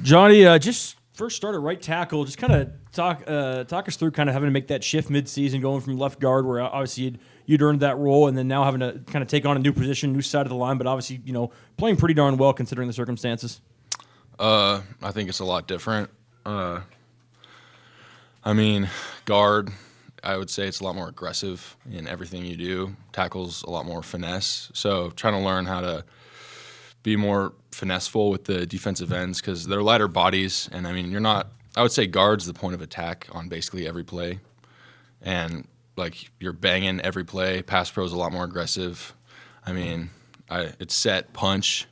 Johnny, just first start at right tackle. Just kind of talk us through kind of having to make that shift mid-season, going from left guard, where obviously you'd earned that role, and then now having to kind of take on a new position, new side of the line, but obviously playing pretty darn well considering the circumstances. I think it's a lot different. Guard, I would say it's a lot more aggressive in everything you do. Tackle's a lot more finesse. So trying to learn how to be more finesseful with the defensive ends because they're lighter bodies. And, you're not – I would say guard's the point of attack on basically every play. And, you're banging every play. Pass pro's a lot more aggressive. It's set, punch,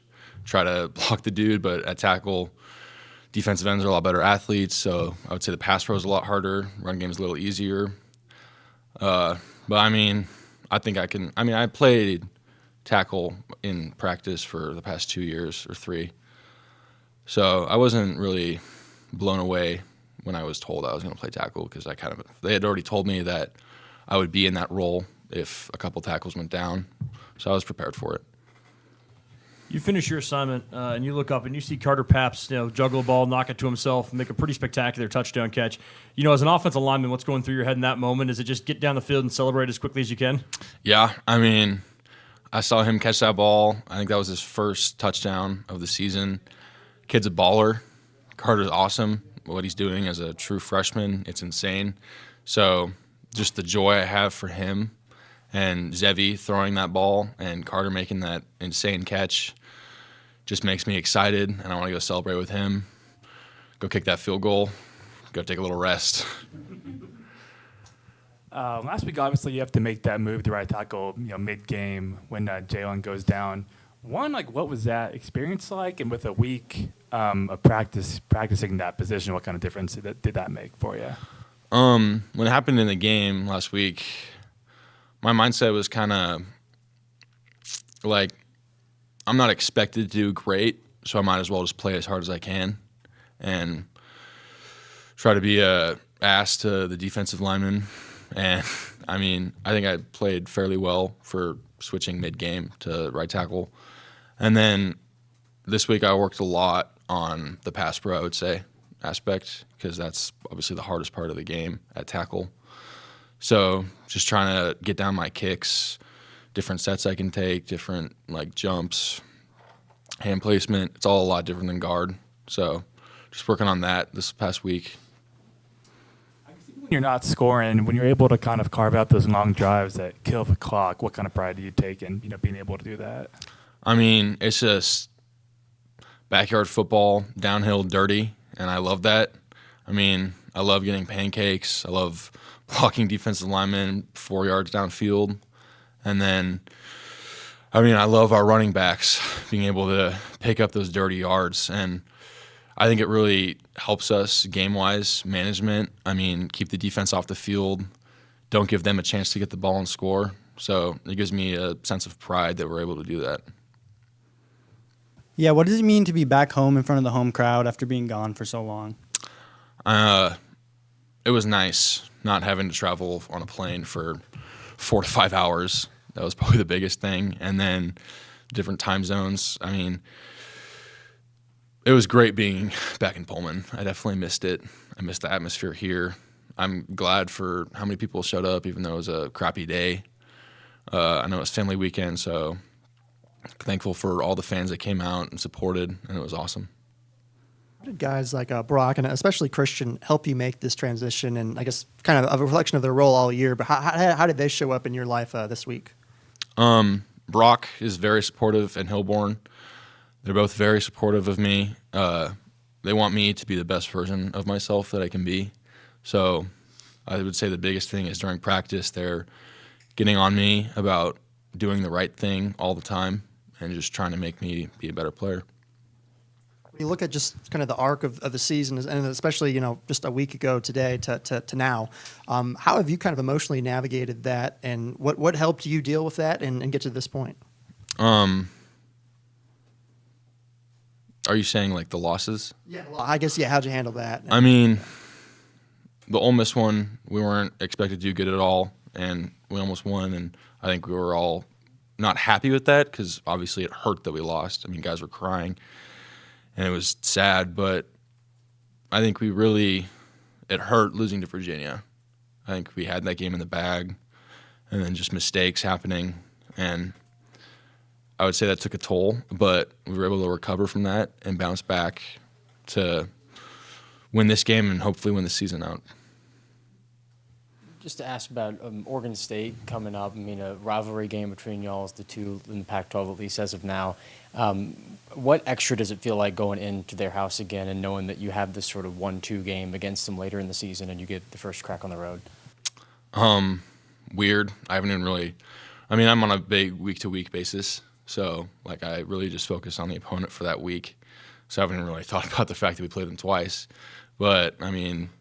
try to block the dude, but at tackle – defensive ends are a lot better athletes, so I would say the pass pro is a lot harder. Run game's a little easier. I think I can. I played tackle in practice for the past 2 years or 3, so I wasn't really blown away when I was told I was going to play tackle because they had already told me that I would be in that role if a couple tackles went down, so I was prepared for it. You finish your assignment, and you look up, and you see Carter Paps, juggle a ball, knock it to himself, make a pretty spectacular touchdown catch. As an offensive lineman, what's going through your head in that moment? Is it just get down the field and celebrate as quickly as you can? Yeah, I saw him catch that ball. I think that was his first touchdown of the season. Kid's a baller. Carter's awesome. What he's doing as a true freshman, it's insane. So just the joy I have for him and Zevi throwing that ball and Carter making that insane catch just makes me excited, and I want to go celebrate with him, go kick that field goal, go take a little rest. Last week, obviously, you have to make that move to right tackle, mid-game when Jalen goes down. One, what was that experience like? And with a week of practicing that position, what kind of difference did that make for you? When it happened in the game last week, my mindset was kind of I'm not expected to do great, so I might as well just play as hard as I can and try to be a ass to the defensive lineman. And, I think I played fairly well for switching mid-game to right tackle. And then this week I worked a lot on the pass pro, I would say, aspect because that's obviously the hardest part of the game at tackle. So just trying to get down my kicks, different sets I can take, different jumps, hand placement. It's all a lot different than guard. So just working on that this past week. When you're not scoring, when you're able to kind of carve out those long drives that kill the clock, what kind of pride do you take in being able to do that? It's just backyard football, downhill, dirty, and I love that. I love getting pancakes. I love blocking defensive linemen 4 yards downfield. And then, I love our running backs being able to pick up those dirty yards. And I think it really helps us game-wise management. Keep the defense off the field. Don't give them a chance to get the ball and score. So it gives me a sense of pride that we're able to do that. Yeah, what does it mean to be back home in front of the home crowd after being gone for so long? It was nice not having to travel on a plane for 4 to 5 hours. That was probably the biggest thing. And then different time zones. It was great being back in Pullman. I definitely missed it. I missed the atmosphere here. I'm glad for how many people showed up, even though it was a crappy day. I know it's family weekend, so thankful for all the fans that came out and supported, and it was awesome. How did guys like Brock and especially Christian help you make this transition? And I guess kind of a reflection of their role all year, but how did they show up in your life this week? Brock is very supportive, and Hilborn. They're both very supportive of me. They want me to be the best version of myself that I can be. So I would say the biggest thing is during practice, they're getting on me about doing the right thing all the time and just trying to make me be a better player. When you look at just kind of the arc of the season, and especially, just a week ago today to now, how have you kind of emotionally navigated that, and what helped you deal with that and get to this point? Are you saying the losses? Yeah, well, I guess, how'd you handle that? The Ole Miss one, we weren't expected to do good at all, and we almost won, and I think we were all not happy with that because obviously it hurt that we lost. Guys were crying, and it was sad, but I think it hurt losing to Virginia. I think we had that game in the bag, and then just mistakes happening, and I would say that took a toll, but we were able to recover from that and bounce back to win this game and hopefully win the season out. Just to ask about Oregon State coming up. I mean, a rivalry game between y'all is the two in the Pac-12, at least as of now. What extra does it feel like going into their house again and knowing that you have this sort of 1-2 game against them later in the season and you get the first crack on the road? Weird. I haven't even really – I mean, I'm on a big week-to-week basis, so like I really just focus on the opponent for that week. So I haven't really thought about the fact that we played them twice. But, I mean –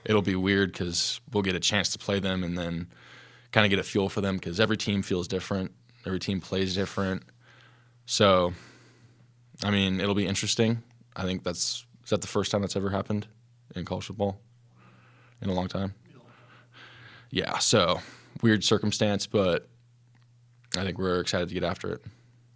it'll be weird because we'll get a chance to play them and then kind of get a feel for them because every team feels different. Every team plays different. So, I mean, it'll be interesting. I think is that the first time that's ever happened in college football in a long time? Yeah, so weird circumstance, but I think we're excited to get after it.